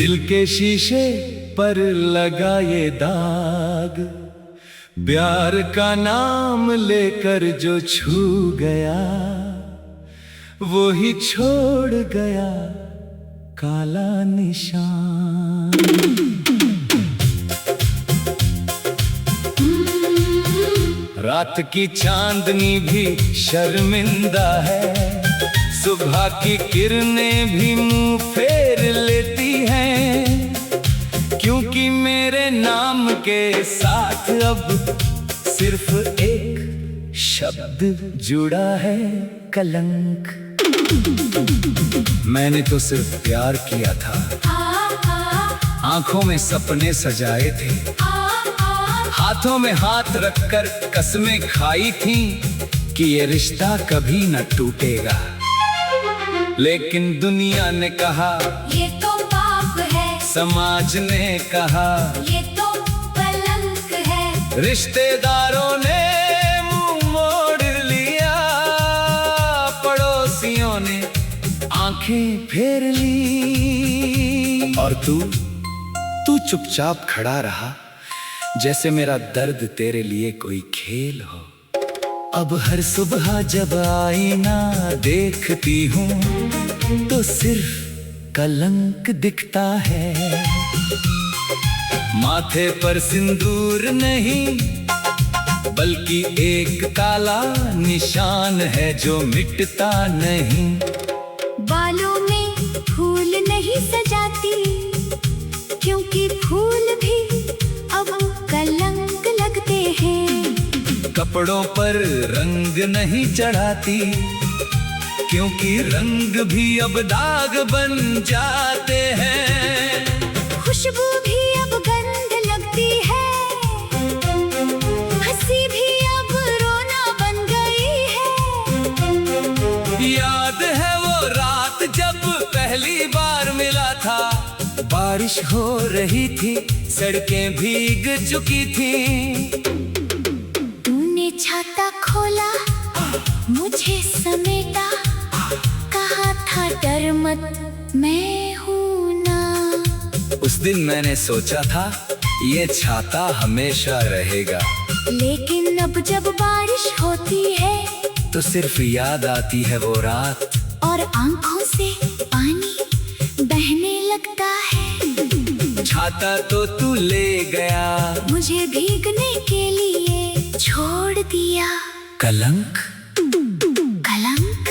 दिल के शीशे पर लगा ये दाग, प्यार का नाम लेकर जो छू गया वो ही छोड़ गया काला निशान। रात की चांदनी भी शर्मिंदा है, सुबह की किरणें भी मुंह फेर लेती हैं, क्योंकि मेरे नाम के साथ अब सिर्फ एक शब्द जुड़ा है, कलंक। मैंने तो सिर्फ प्यार किया था, आंखों में सपने सजाए थे, हाथों में हाथ रखकर कसमें खाई थी कि ये रिश्ता कभी न टूटेगा। लेकिन दुनिया ने कहा ये तो पाप है, समाज ने कहा ये तो कलंक है, रिश्तेदारों ने मुंह मोड़ लिया, पड़ोसियों ने आंखें फेर ली, और तू चुपचाप खड़ा रहा, जैसे मेरा दर्द तेरे लिए कोई खेल हो। अब हर सुबह जब आईना देखती हूँ तो सिर्फ कलंक दिखता है, माथे पर सिंदूर नहीं बल्कि एक काला निशान है जो मिटता नहीं। बालों में फूल नहीं सजाती, क्योंकि फूल भी अब कलंक लगते हैं। कपड़ों पर रंग नहीं चढ़ाती, क्योंकि रंग भी अब दाग बन जाते हैं। खुशबू भी अब गंध लगती है, हंसी भी अब रोना बन गई है। याद है वो रात जब पहली बार मिला था, बारिश हो रही थी, सड़कें भीग चुकी थी, तूने छाता खोला मुझे समेटा, कहा था डर मत मैं हूं ना। उस दिन मैंने सोचा था ये छाता हमेशा रहेगा, लेकिन अब जब बारिश होती है तो सिर्फ याद आती है वो रात, और आंखों से पानी बहने लगता है। छाता तो तू ले गया, मुझे भीगने के लिए छोड़ दिया, कलंक। कलंक।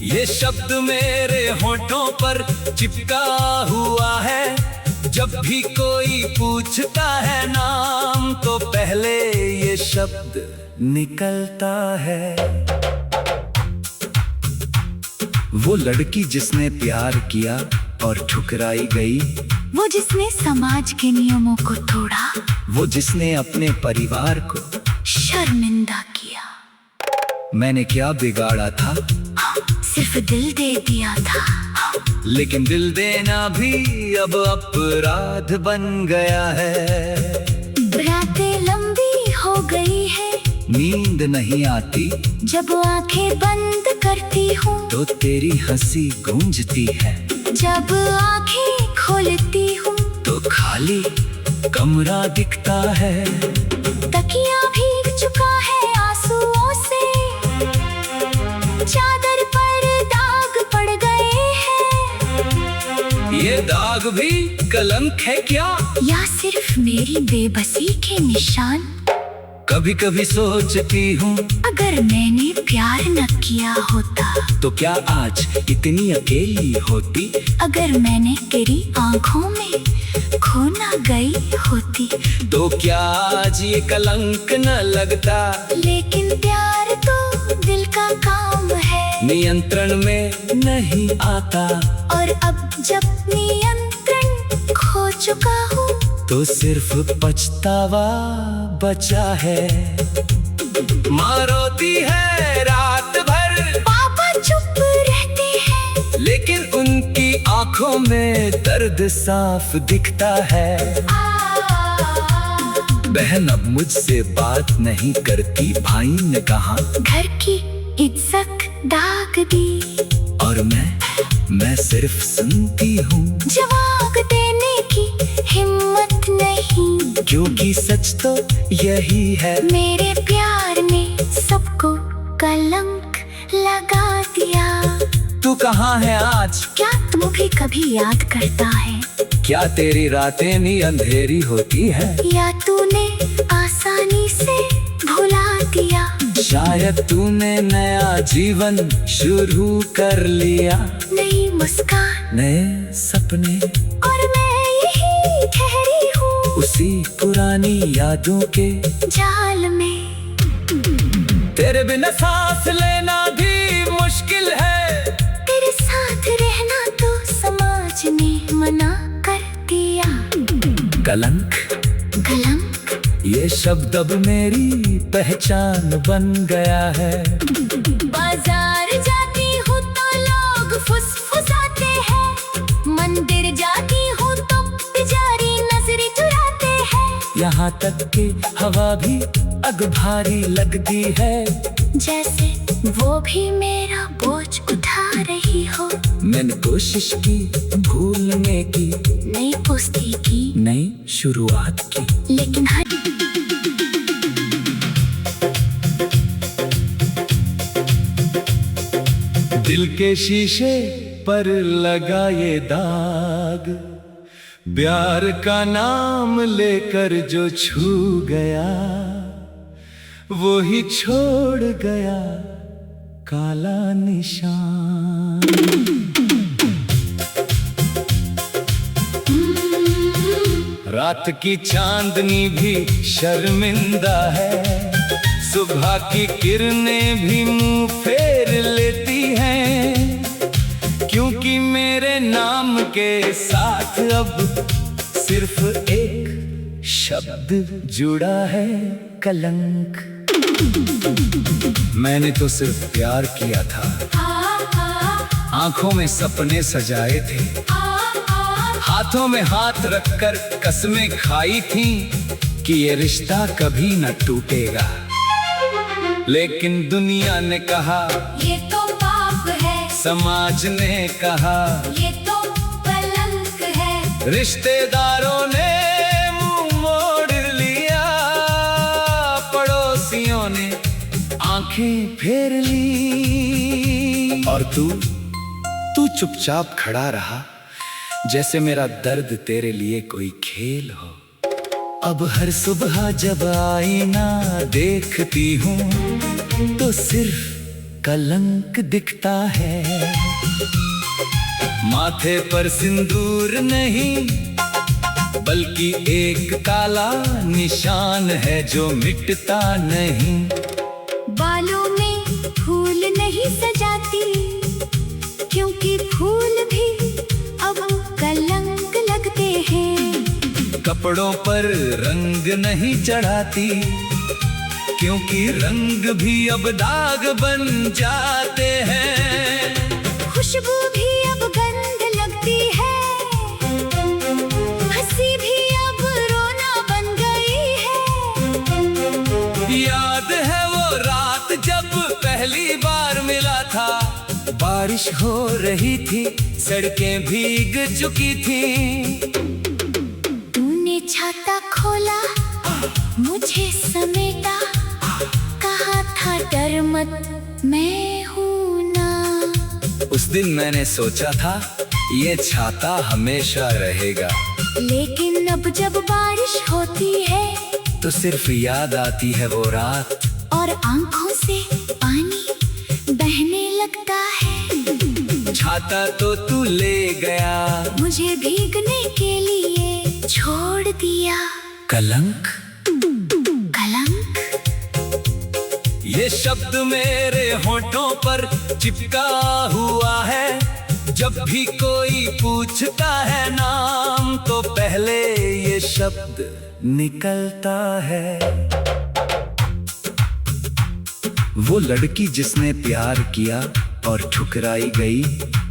ये शब्द मेरे होठों पर चिपका हुआ है, जब भी कोई पूछता है नाम तो पहले ये शब्द निकलता है। वो लड़की जिसने प्यार किया और ठुकराई गई, वो जिसने समाज के नियमों को तोड़ा, वो जिसने अपने परिवार को शर्मिंदा किया। मैंने क्या बिगाड़ा था, सिर्फ दिल दे दिया था, लेकिन दिल देना भी अब अपराध बन गया है। रातें लंबी हो गई है, नींद नहीं आती, जब आंखें बंद करती हूँ तो तेरी हंसी गूंजती है, जब आंखें खोलती हूँ तो खाली कमरा दिखता है। तकिया भीग चुका है आंसुओं से, चादर पर दाग पड़ गए हैं। ये दाग भी कलंक है क्या, या सिर्फ मेरी बेबसी के निशान? कभी कभी सोचती हूँ अगर मैंने प्यार न किया होता तो क्या आज इतनी अकेली होती, अगर मैंने तेरी आंखों में खो न गई होती तो क्या आज ये कलंक न लगता। लेकिन प्यार तो दिल का काम है, नियंत्रण में नहीं आता, और अब जब नियंत्रण खो चुका हूँ तो सिर्फ पछतावा बचा है। माँ रोती है रात भर, पापा चुप रहते हैं, लेकिन उनकी आंखों में दर्द साफ दिखता है। बहन अब मुझसे बात नहीं करती, भाई ने कहा घर की इज्जत दाग दी, और मैं सिर्फ सुनती हूँ, जवाब देने की हिम्मत नहीं, क्योंकि सच तो यही है। मेरे प्यार ने सबको कलंक लगा दिया। तू कहाँ है आज? क्या तू भी कभी याद करता है? क्या तेरी रातें भी अंधेरी होती है? या तूने आसानी से भुला दिया? शायद तूने नया जीवन शुरू कर लिया। नई मुस्कान, नए सपने, और मैं यही ठहरी हूँ उसी पुरानी यादों के जाल में। तेरे बिना सांस लेना भी मुश्किल है। तेरे साथ रहना तो समाज ने मना कर दिया। कलंक, कलंक, ये शब्द अब मेरी पहचान बन गया है। बाजार जाती हूँ तो लोग फुसफुसाते हैं, मंदिर जाती हूँ तो पुजारी नजरें चुराते हैं। यहाँ तक कि हवा भी अग भारी लगती है, जैसे वो भी मेरा बोझ उठा रही हो। मैंने कोशिश की भूलने की, नई पुस्ती की, नई शुरुआत की, लेकिन हर दिल के शीशे पर लगा ये दाग, प्यार का नाम लेकर जो छू गया, वो ही छोड़ गया काला निशान। रात की चांदनी भी शर्मिंदा है, सुबह की किरणें भी मुंह फेर लेती हैं, क्योंकि मेरे नाम के साथ अब सिर्फ एक शब्द जुड़ा है, कलंक। मैंने तो सिर्फ प्यार किया था, आंखों में सपने सजाए थे, हाथों में हाथ रखकर कसमें खाई थी कि ये रिश्ता कभी न टूटेगा। लेकिन दुनिया ने कहा ये तो पाप है, समाज ने कहा ये तो कलंक है, रिश्तेदारों ने मुंह मोड़ लिया, पड़ोसियों ने आंखें फेर ली, और तू चुपचाप खड़ा रहा, जैसे मेरा दर्द तेरे लिए कोई खेल हो। अब हर सुबह जब आईना देखती हूँ तो सिर्फ कलंक दिखता है, माथे पर सिंदूर नहीं बल्कि एक काला निशान है जो मिटता नहीं। बालों में फूल नहीं सजाती, क्योंकि फूल भी अब कलंक लगते हैं। कपड़ों पर रंग नहीं चढ़ाती, क्योंकि रंग भी अब दाग बन जाते हैं। खुशबू भी अब गंध लगती है, हंसी भी अब रोना बन गई है। याद है वो रात जब पहली बार मिला था, बारिश हो रही थी, सड़कें भीग चुकी थी। तूने छाता खोला, मुझे समेटा, कहा था डर मत मैं हूं ना। उस दिन मैंने सोचा था ये छाता हमेशा रहेगा, लेकिन अब जब बारिश होती है तो सिर्फ याद आती है वो रात, और आंखों से पानी बहने लगता है। छाता तो तू ले गया, मुझे भीगने के लिए छोड़ दिया। कलंक, कलंक, ये शब्द मेरे होठों पर चिपका हुआ है। जब भी कोई पूछता है नाम तो पहले ये शब्द निकलता है। वो लड़की जिसने प्यार किया और ठुकराई गई,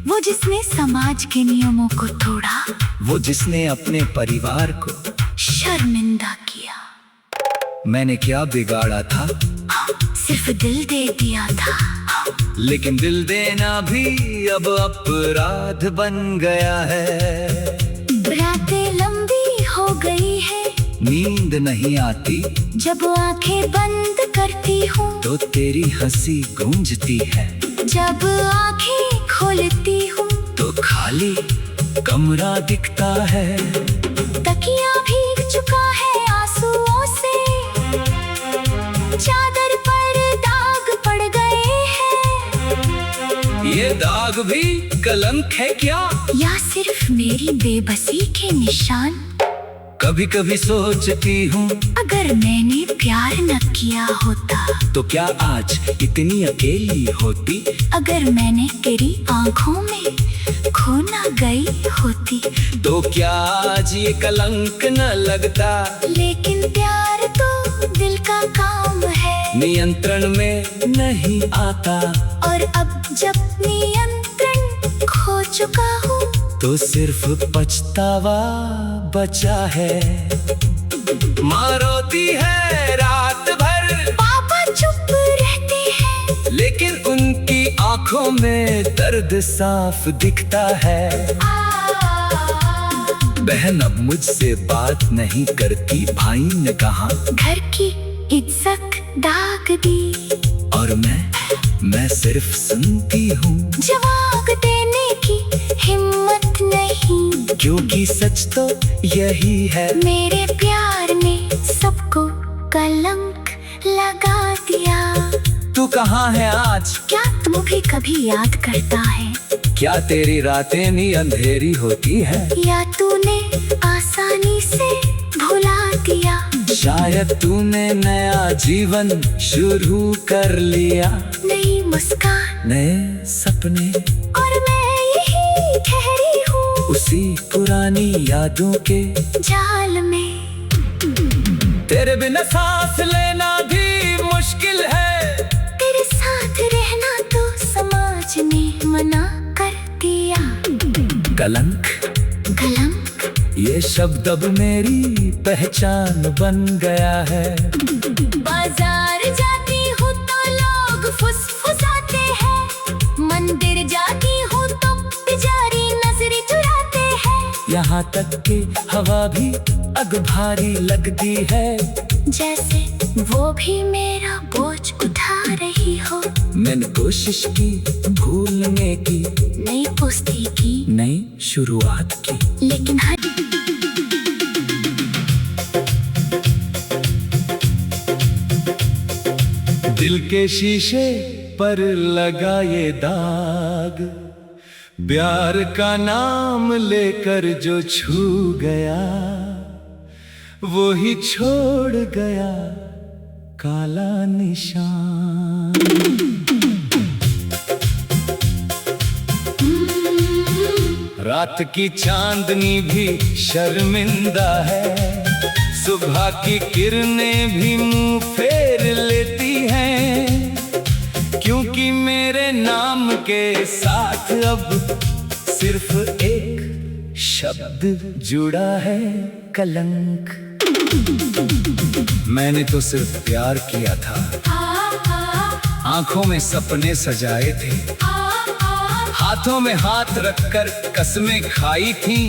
वो जिसने समाज के नियमों को तोड़ा, वो जिसने अपने परिवार को शर्मिंदा किया। मैंने क्या बिगाड़ा था? सिर्फ दिल दे दिया था। लेकिन दिल देना भी अब अपराध बन गया है। रातें लंबी हो गई है, नींद नहीं आती, जब आंखें बंद करती हूँ तो तेरी हंसी गूंजती है। जब आंखें खोलती हूँ तो खाली कमरा दिखता है। तकिया भीग चुका है आंसुओं से, चादर पर दाग पड़ गए हैं। ये दाग भी कलंक है क्या, या सिर्फ मेरी बेबसी के निशान? कभी कभी सोचती हूँ अगर मैंने प्यार न किया होता तो क्या आज इतनी अकेली होती। अगर मैंने तेरी आंखों में खो न गई होती तो क्या आज ये कलंक न लगता। लेकिन प्यार तो दिल का काम है, नियंत्रण में नहीं आता। और अब जब नियंत्रण खो चुका हूँ तो सिर्फ पछतावा बचा है। माँ रोती है रात भर, पापा चुप रहते हैं, लेकिन उनकी आंखों में दर्द साफ दिखता है। बहन अब मुझसे बात नहीं करती, भाई ने कहा घर की इज्जत दाग दी। और मैं सिर्फ सुनती हूँ, जवाब देने की हिम्मत नहीं, क्योंकि सच तो यही है। मेरे प्यार ने सबको कलंक लगा दिया। तू कहाँ है आज, क्या तू भी कभी याद करता है? क्या तेरी रातें भी अंधेरी होती है, या तूने आसानी से भुला दिया? शायद तूने नया जीवन शुरू कर लिया। नई मुस्कान, नए सपने, और मैं यही ठहरी हूँ उसी पुरानी यादों के जाल में। तेरे बिना सांस लेना भी मुश्किल है, तेरे साथ रहना तो समाज ने मना कर दिया। कलंक कलंक ये शब्द अब मेरी पहचान बन गया है। बाजार जाती हूँ तो लोग फुसफुसाते हैं, मंदिर जाती हूँ तो पुजारी नजरें चुराते हैं। यहाँ तक कि हवा भी अग भारी लगती है, जैसे वो भी मेरा बोझ उठा रही हो। मैंने कोशिश की भूलने की, नई पुस्ती की, नई शुरुआत की, लेकिन हर दिल के शीशे पर लगा ये दाग, प्यार का नाम लेकर जो छू गया वो ही छोड़ गया काला निशान। रात की चांदनी भी शर्मिंदा है, सुबह की किरणें भी मुंह फेर लेती हैं, क्योंकि मेरे नाम के साथ अब सिर्फ एक शब्द जुड़ा है, कलंक। मैंने तो सिर्फ प्यार किया था, आंखों में सपने सजाए थे, हाथों में हाथ रखकर कसमें खाई थी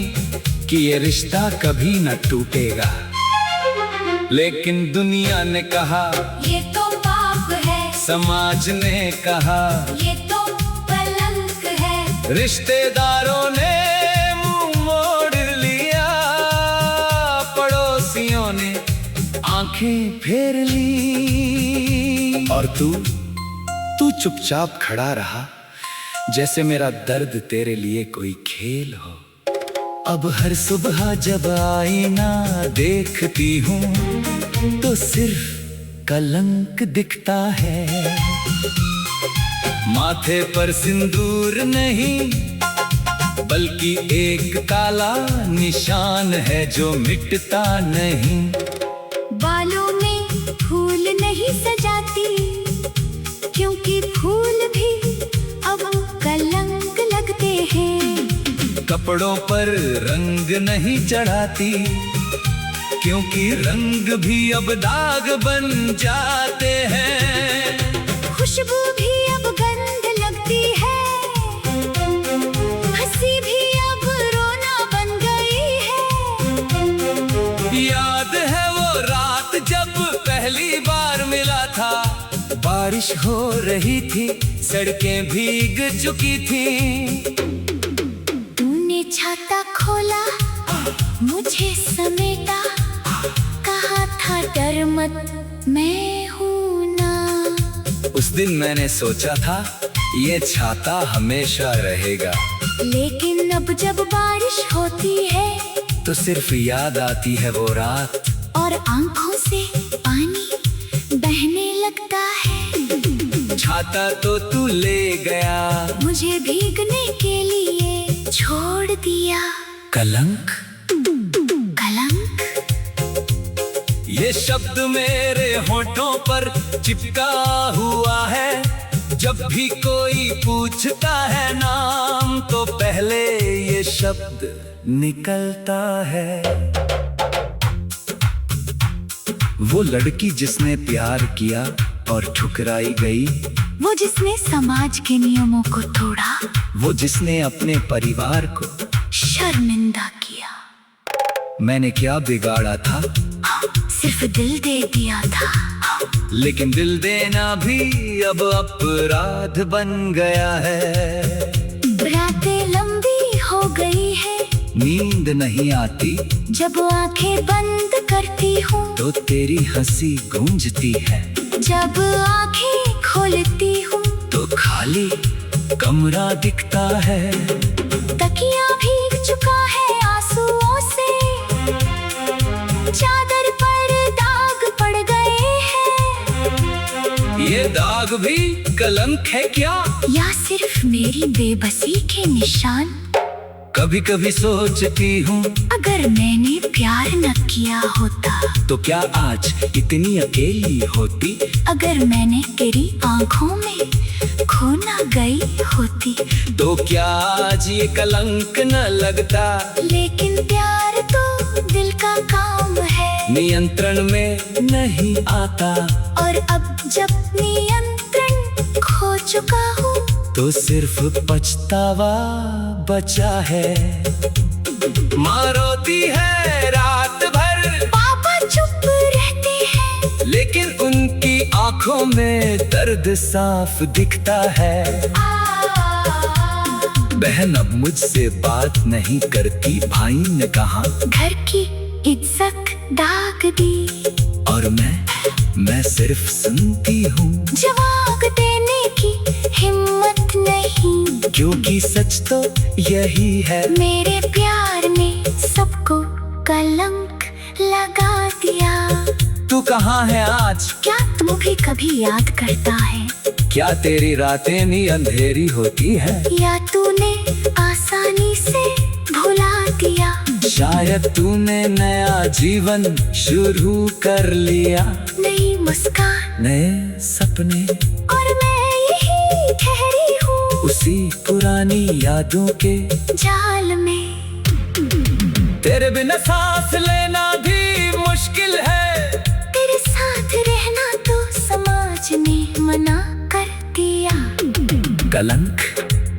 कि ये रिश्ता कभी न टूटेगा। लेकिन दुनिया ने कहा ये तो पाप है, समाज ने कहा ये तो कलंक है, रिश्तेदारों ने मुंह मोड़ लिया, पड़ोसियों ने आंखें फेर ली, और तू चुपचाप खड़ा रहा, जैसे मेरा दर्द तेरे लिए कोई खेल हो। अब हर सुबह जब आईना देखती हूँ तो सिर्फ कलंक दिखता है, माथे पर सिंदूर नहीं बल्कि एक काला निशान है जो मिटता नहीं। बालों में फूल नहीं सजाती, क्योंकि फूल भी अब कलंक लगते हैं। कपड़ों पर रंग नहीं चढ़ाती, क्योंकि रंग भी अब दाग बन जाते हैं। खुशबू भी अब गंध लगती है, हंसी भी अब रोना बन गई है। याद है वो रात जब पहली बार मिला था, बारिश हो रही थी, सड़कें भीग चुकी थी। तूने छाता खोला, मुझे समेटा, कहा था डर मत मैं हूं ना। उस दिन मैंने सोचा था ये छाता हमेशा रहेगा, लेकिन अब जब बारिश होती है तो सिर्फ याद आती है वो रात, और आंखों से पानी बहने लगता है। छाता तो तू ले गया, मुझे भीगने के लिए छोड़ दिया। कलंक, कलंक, ये शब्द मेरे होठों पर चिपका हुआ है। जब भी कोई पूछता है नाम, तो पहले ये शब्द निकलता है। वो लड़की जिसने प्यार किया और ठुकराई गई, वो जिसने समाज के नियमों को तोड़ा, वो जिसने अपने परिवार को शर्मिंदा किया। मैंने क्या बिगाड़ा था, सिर्फ दिल दे दिया था। लेकिन दिल देना भी अब अपराध बन गया है। रातें लंबी हो गई है, नींद नहीं आती, जब आंखें बंद करती हूँ तो तेरी हंसी गूंजती है। जब आंखें खोलती हूँ तो खाली कमरा दिखता है। तकिया भीग चुका है आंसुओं से, चादर पर दाग पड़ गए हैं। ये दाग भी कलंक है क्या, या सिर्फ मेरी बेबसी के निशान? कभी कभी सोचती हूँ, अगर मैंने प्यार न किया होता तो क्या आज इतनी अकेली होती। अगर मैंने तेरी आंखों में खो न गई होती, तो क्या आज ये कलंक न लगता। लेकिन प्यार तो दिल का काम है, नियंत्रण में नहीं आता। और अब जब नियंत्रण खो चुका हूँ, तो सिर्फ पछतावा बचा है। माँ रोती है रात भर, पापा चुप रहते हैं, लेकिन उनकी आंखों में दर्द साफ दिखता है। बहन अब मुझसे बात नहीं करती, भाई ने कहा घर की इज्जत दाग दी, और मैं सिर्फ सुनती हूँ। जवाब देने की हिम्मत नहीं, क्योंकि सच तो यही है, मेरे प्यार ने सबको कलंक लगा दिया। तू कहाँ है आज, क्या तू भी कभी याद करता है? क्या तेरी रातें भी अंधेरी होती है, या तूने आसानी से भुला दिया? शायद तूने नया जीवन शुरू कर लिया। नई मुस्कान, नए सपने, और मैं यही ठहरी हूँ उसी पुरानी यादों के जाल में। तेरे बिना सांस लेना भी मुश्किल है, तेरे साथ रहना तो समाज ने मना कर दिया। कलंक,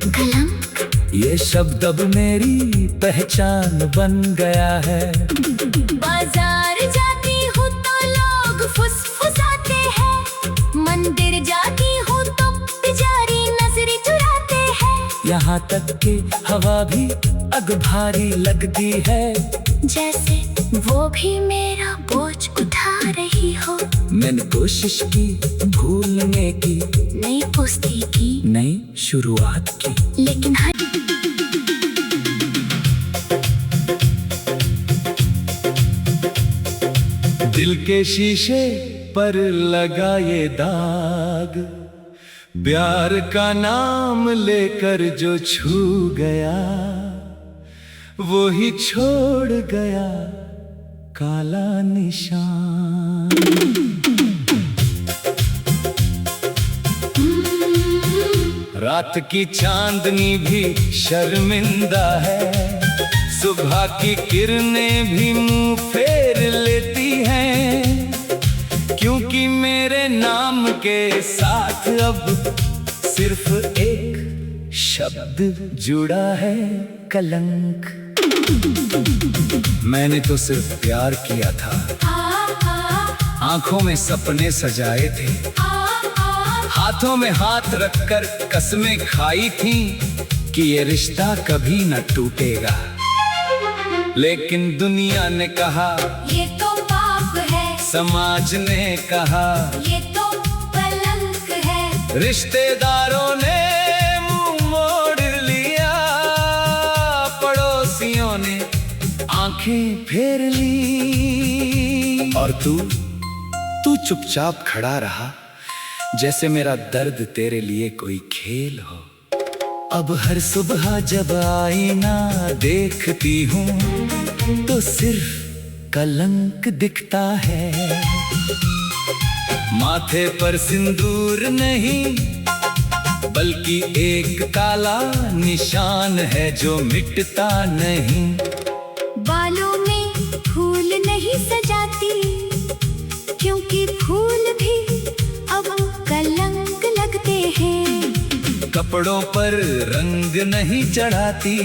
कलंक, ये शब्द अब मेरी पहचान बन गया है। बाजार जाती हूँ तो लोग फुसफुसाते हैं, मंदिर जाती हूँ तो पुजारी नजरें चुराते हैं। यहाँ तक कि हवा भी अग भारी लगती है, जैसे वो भी मेरा बोझ उठा रही हो। मैंने कोशिश की भूलने की, नई पुस्ती की, नई शुरुआत की, लेकिन हर दिल के शीशे पर लगा ये दाग, प्यार का नाम लेकर जो छू गया, वो ही छोड़ गया काला निशान। रात की चांदनी भी शर्मिंदा है, सुबह की किरणें भी मुंह फेर लेती हैं, क्योंकि क्योंकि मेरे नाम के साथ अब सिर्फ एक शब्द जुड़ा है, कलंक। मैंने तो सिर्फ प्यार किया था, आंखों में सपने सजाए थे, हाथों में हाथ रखकर कसमें खाई थी कि ये रिश्ता कभी न टूटेगा। लेकिन दुनिया ने कहा ये तो पाप है, समाज ने कहा ये तो कलंक है, रिश्तेदारों ने मुंह मोड़ लिया, पड़ोसियों ने आंखें फेर ली, और तू चुपचाप खड़ा रहा, जैसे मेरा दर्द तेरे लिए कोई खेल हो। अब हर सुबह जब आईना देखती हूँ तो सिर्फ कलंक दिखता है। माथे पर सिंदूर नहीं बल्कि एक काला निशान है जो मिटता नहीं। बालों में फूल नहीं सजाती क्योंकि फूल भी अब कलंक लगते हैं। कपड़ों पर रंग नहीं चढ़ाती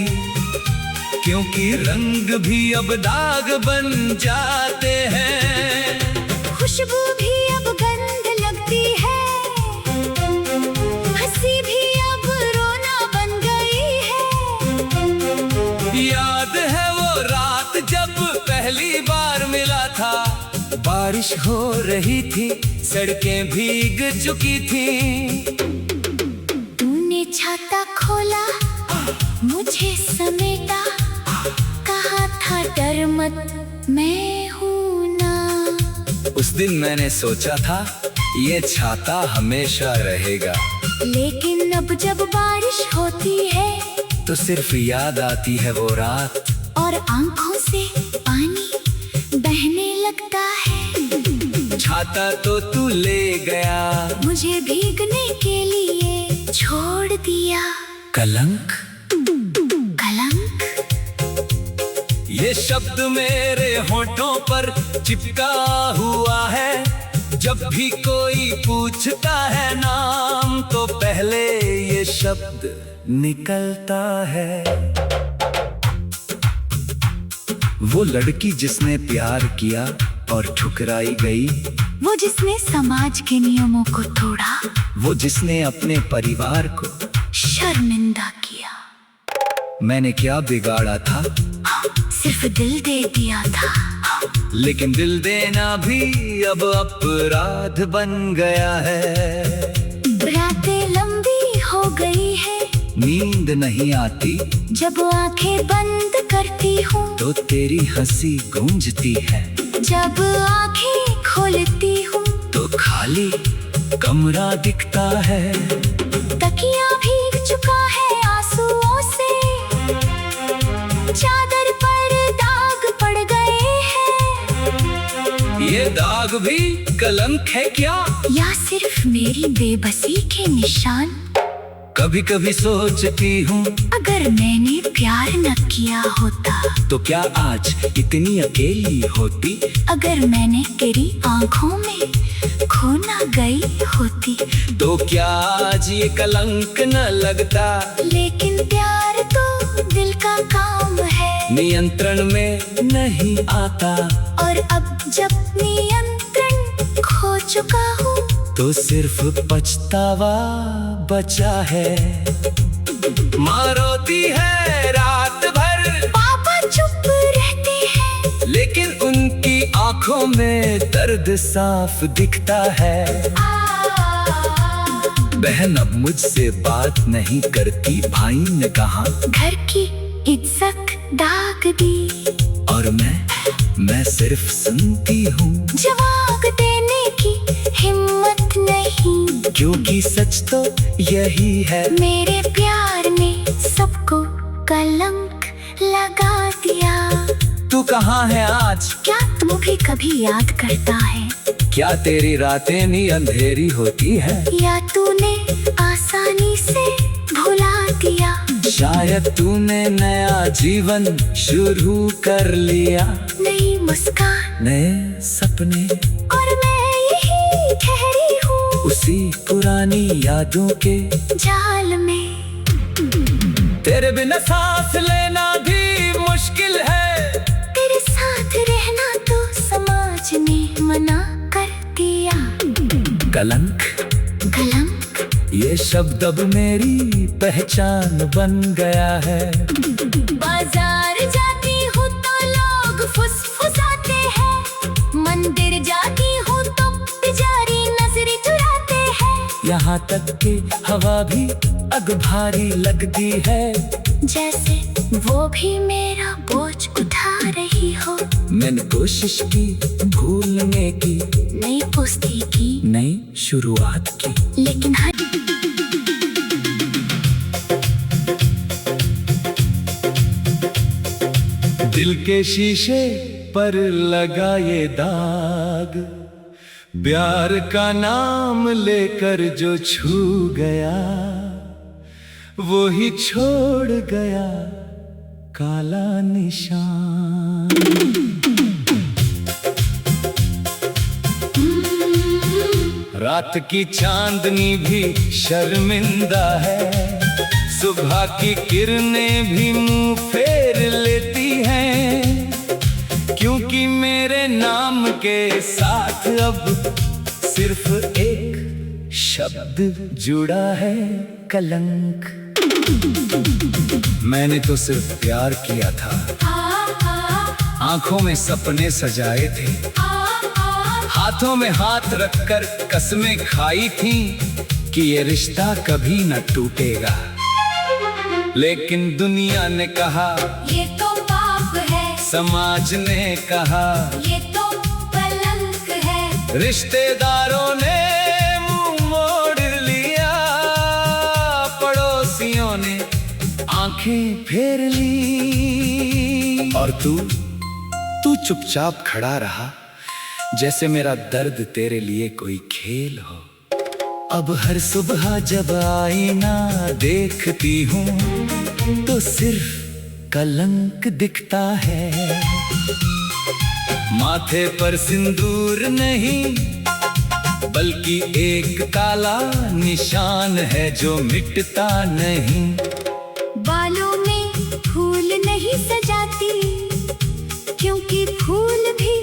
क्योंकि रंग भी अब दाग बन जाते हैं। खुशबू भी अब गंध लगती है, हंसी भी अब रोना बन गई है। याद है वो रात जब पहली बार मिला था, बारिश हो रही थी, सड़कें भीग चुकी थी। तूने छाता खोला, मुझे समेटा, कहा था डर मत मैं हूं ना। उस दिन मैंने सोचा था ये छाता हमेशा रहेगा, लेकिन अब जब बारिश होती है तो सिर्फ याद आती है वो रात, और आंखों से पानी बहने लगता है। छाता तो तू ले गया, मुझे भीगने के लिए छोड़ दिया। कलंक। कलंक। ये शब्द मेरे होठों पर चिपका हुआ है, जब भी कोई पूछता है नाम तो पहले ये शब्द निकलता है। वो लड़की जिसने प्यार किया और ठुकराई गई, वो जिसने समाज के नियमों को तोड़ा, वो जिसने अपने परिवार को शर्मिंदा किया। मैंने क्या बिगाड़ा था? सिर्फ दिल दे दिया था। लेकिन दिल देना भी अब अपराध बन गया है। रातें लंबी हो गई है, नींद नहीं आती, जब आंखें बंद करती हूँ तो तेरी हंसी गूंजती है। जब आंखें खोलती हूँ तो खाली कमरा दिखता है। तकिया भीग चुका है आंसुओं से, चादर पर दाग पड़ गए हैं। ये दाग भी कलंक है क्या? या सिर्फ मेरी बेबसी के निशान? कभी कभी सोचती हूँ अगर मैंने प्यार न किया होता तो क्या आज इतनी अकेली होती? अगर मैंने तेरी आंखों में खो न गई होती तो क्या आज ये कलंक न लगता? लेकिन प्यार तो दिल का काम है, नियंत्रण में नहीं आता। और अब जब नियंत्रण खो चुका हूँ तो सिर्फ पछतावा बचा है। माँ रोती है रात भर, पापा चुप रहते हैं, लेकिन उनकी आंखों में दर्द साफ दिखता है। बहन अब मुझसे बात नहीं करती, भाई ने कहा घर की इज्जत दाग दी, और मैं सिर्फ सुनती हूँ। जवाब देने की हिम्मत नहीं, क्योंकि सच तो यही है, मेरे प्यार ने सबको कलंक लगा दिया। तू कहाँ है आज? क्या तू भी कभी याद करता है? क्या तेरी रातें नी अंधेरी होती है? या तूने आसानी से भुला दिया? शायद तूने नया जीवन शुरू कर लिया। नई मुस्कान, नए सपने, और मैं यही उसी पुरानी यादों के जाल में। तेरे बिना सांस लेना भी मुश्किल है, तेरे साथ रहना तो समाज ने मना कर दिया। कलंक कलंक ये शब्द अब मेरी पहचान बन गया है। बाजार जाती हूँ तो लोग फुसफुसाते हैं, मंदिर जाती हूँ तो पुजारी नजरें चुराते हैं। यहाँ तक कि हवा भी अग भारी लगती है, जैसे वो भी मेरा बोझ उठा रही हो। मैंने कोशिश की भूलने की, नई पुस्ती की, नई शुरुआत की, लेकिन हर दिल के शीशे पर लगा ये दाग, प्यार का नाम लेकर जो छू गया वो ही छोड़ गया काला निशान। रात की चांदनी भी शर्मिंदा है, सुबह की किरणें भी मुंह फेर लेती हैं, क्योंकि मेरे नाम के साथ अब सिर्फ एक शब्द जुड़ा है, कलंक। मैंने तो सिर्फ प्यार किया था, आंखों में सपने सजाए थे, हाथों में हाथ रखकर कसमें खाई थी कि ये रिश्ता कभी न टूटेगा। लेकिन दुनिया ने कहा ये तो पाप है, समाज ने कहा ये तो कलंक है, रिश्तेदारों ने मुंह मोड़ लिया, पड़ोसियों ने आंखें फेर ली, और तू चुपचाप खड़ा रहा, जैसे मेरा दर्द तेरे लिए कोई खेल हो। अब हर सुबह जब आईना देखती हूँ तो सिर्फ कलंक दिखता है, माथे पर सिंदूर नहीं बल्कि एक काला निशान है जो मिटता नहीं। बालों में फूल नहीं सजाती, क्योंकि फूल भी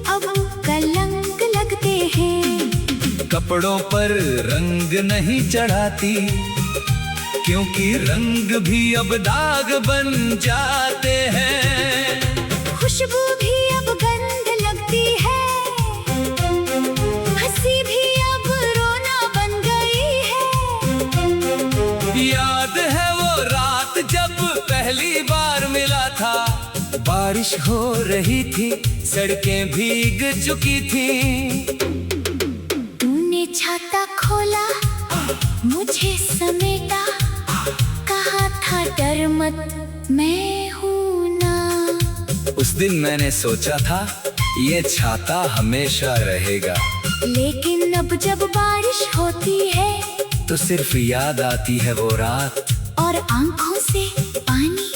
अब कलंक लगते हैं। कपड़ों पर रंग नहीं चढ़ाती, क्योंकि रंग भी अब दाग बन जाते हैं। खुशबू भी अब गंध लगती है, हंसी भी अब रोना बन गई है। याद है वो रात जब पहली बार मिला था, बारिश हो रही थी, सड़कें भीग चुकी थी, तूने छाता खोला मुझे समेटा, कहा था डर मत मैं हूं ना। उस दिन मैंने सोचा था ये छाता हमेशा रहेगा, लेकिन अब जब बारिश होती है तो सिर्फ याद आती है वो रात, और आंखों से पानी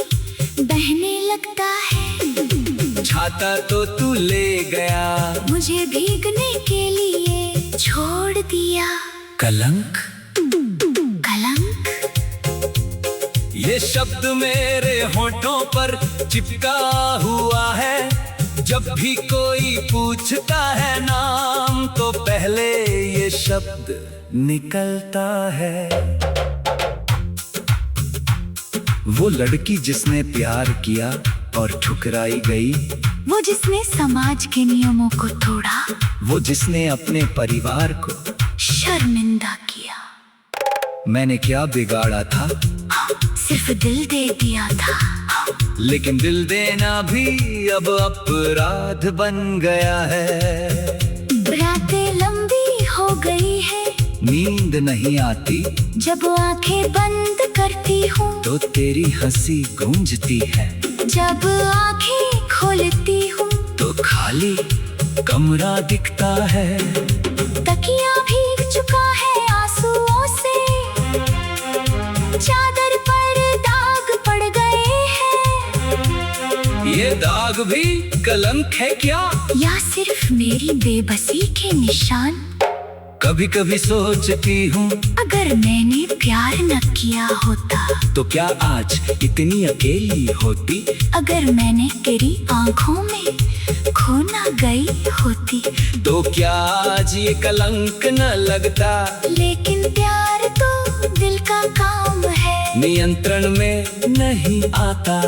बहने लगता है। छाता तो तू ले गया, मुझे भीगने के लिए छोड़ दिया, कलंक। कलंक ये शब्द मेरे होठों पर चिपका हुआ है, जब भी कोई पूछता है नाम तो पहले ये शब्द निकलता है। वो लड़की जिसने प्यार किया और ठुकराई गई, वो जिसने समाज के नियमों को तोड़ा, वो जिसने अपने परिवार को शर्मिंदा किया। मैंने क्या बिगाड़ा था, सिर्फ दिल दे दिया था, लेकिन दिल देना भी अब अपराध बन गया है। रातें लंबी हो गई है, नींद नहीं आती, जब आंखें बंद करती हूँ तो तेरी हंसी गूंजती है, जब आंखें खोलती हूँ तो खाली कमरा दिखता है। तकिया भीग चुका है आंसुओं से, चादर पर दाग पड़ गए हैं। ये दाग भी कलंक है क्या, या सिर्फ मेरी बेबसी के निशान? कभी कभी सोचती हूँ अगर मैंने प्यार न किया होता तो क्या आज इतनी अकेली होती। अगर मैंने तेरी आंखों में खो न गई होती तो क्या आज ये कलंक न लगता। लेकिन प्यार तो दिल का काम है, नियंत्रण में नहीं आता।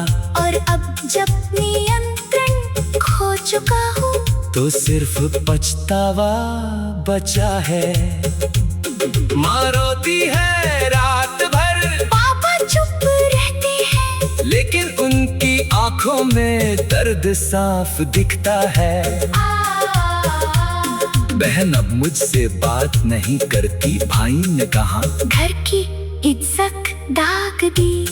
और अब जब नियंत्रण खो चुका हूँ तो सिर्फ पछतावा बचा है। माँ रोती है रात भर, पापा चुप रहते हैं, लेकिन उनकी आंखों में दर्द साफ दिखता है। बहन अब मुझसे बात नहीं करती, भाई ने कहा घर की इज्जत दाग दी,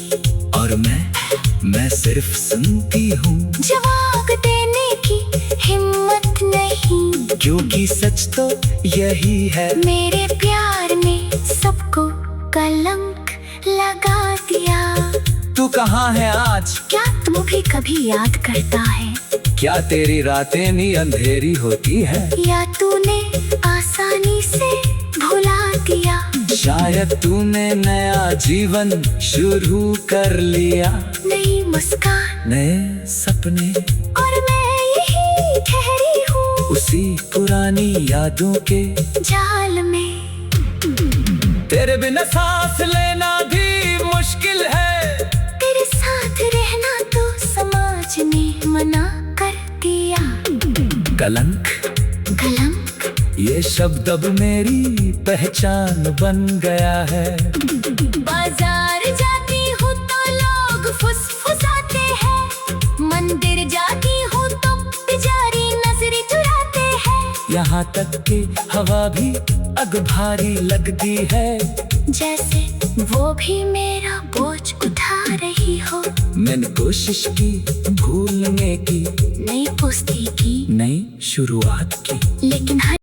और मैं सिर्फ सुनती हूँ। जवाब देने की हिम्मत नहीं, क्योंकि सच तो यही है। मेरे प्यार ने सबको कलंक लगा दिया। तू कहाँ है आज? क्या तू भी कभी याद करता है? क्या तेरी रातें भी अंधेरी होती है? या तूने आसानी से भुला दिया? शायद तूने नया जीवन शुरू कर लिया। नई मुस्कान, नए सपने, और मैं यही ठहरी हूँ उसी पुरानी यादों के जाल में। तेरे बिना सांस लेना भी मुश्किल है। तेरे साथ रहना तो समाज ने मना कर दिया। कलंक, कलंक, ये शब्द अब मेरी पहचान बन गया है। बाजार जाती हूँ तो लोग फुसफुसाते हैं, मंदिर जाती हूँ तो पुजारी नजरें चुराते हैं। यहाँ तक कि हवा भी अग भारी लगती है, जैसे वो भी मेरा बोझ उठा रही हो। मैंने कोशिश की भूलने की, नई पुस्ती की, नई शुरुआत की, लेकिन हर